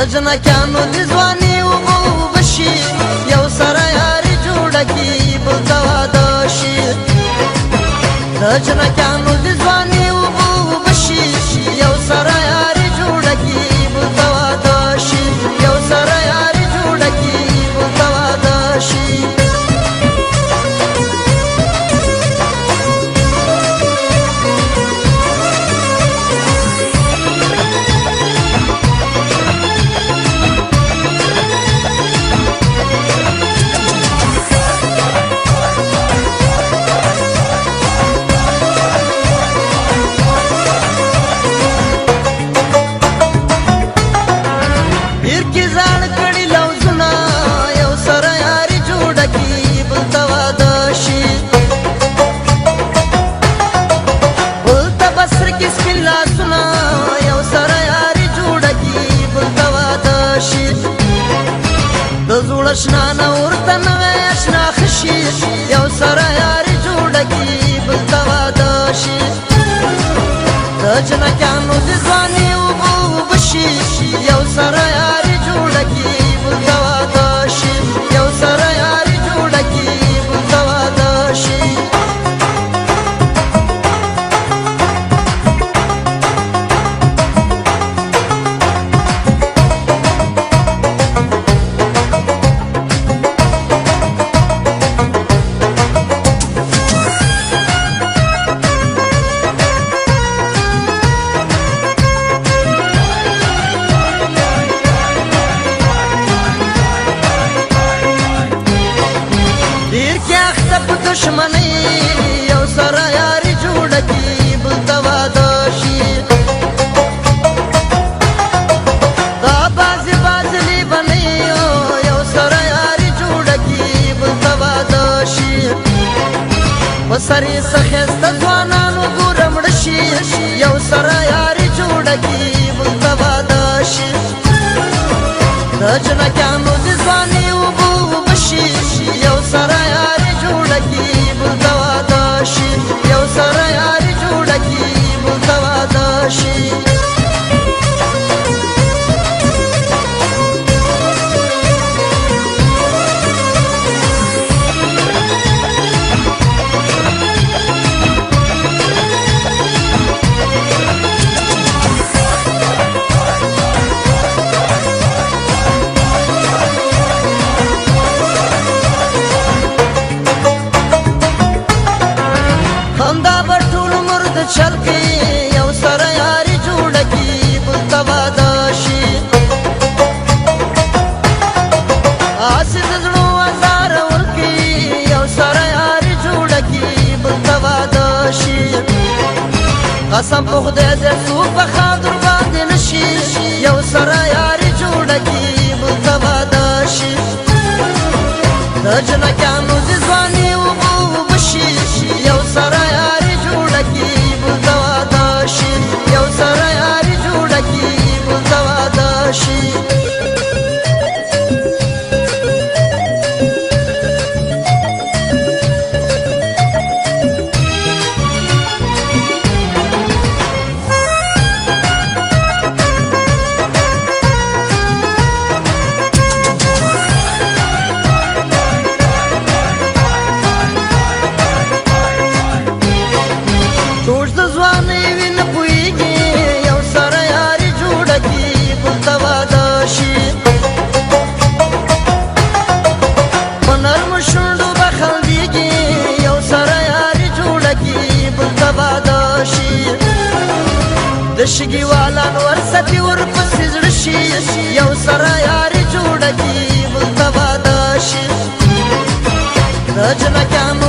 جنکانو د ځواني اوبه اوبه شي یو سره یاري جوړه کي بل ته واده شي د جنکانو د ځواني اوبه اوبه شي یو سره یاري جوړه کي بل ته واده شي یو سره یاري جوړه کي بل ته واده شي اشنا نورته نوی اشنا خشي یو سره یاري جوړه کي بل ته واده شي د جنکانو د ځواني اوبه اوبه شي یو سره یاري جوړه کي بل ته واده شي یو سره یاري جوړه کي بل ته واده شي دشمنی یو سره یاري جوړه کي بل ته واده شي دا بازي بازلي بني یو سره یاري جوړه کي بل ته واده شي په سر یې څه ښایسته ځوانانو ګوره مړه شي یو سره یاري جوړه کي بل ته واده شي د جنکانو د ځواني اوبه اوبه شي یو سره یاري جوړه کي بل ته واده شي یو سره یاري جوړه کي بل ته واده شي چل کې یو سره یاري جوړه کي بل ته واده شي آس د زړو ازار ورکي یو سره یاري جوړه کي بل ته واده شي قسم په خدای دې څوک په خاطر باندې نشي یو سره یاري جوړه کي بل ته واده شي د جنکانو د ځواني اوبه اوبه شي یو سره یاري جوړه کي یو سره یاري جوړه کي بل ته واده شي د شګي والا نور ستي ورپسې زړه شي یو سره یاري جوړه کي بل ته واده شي د جنکانو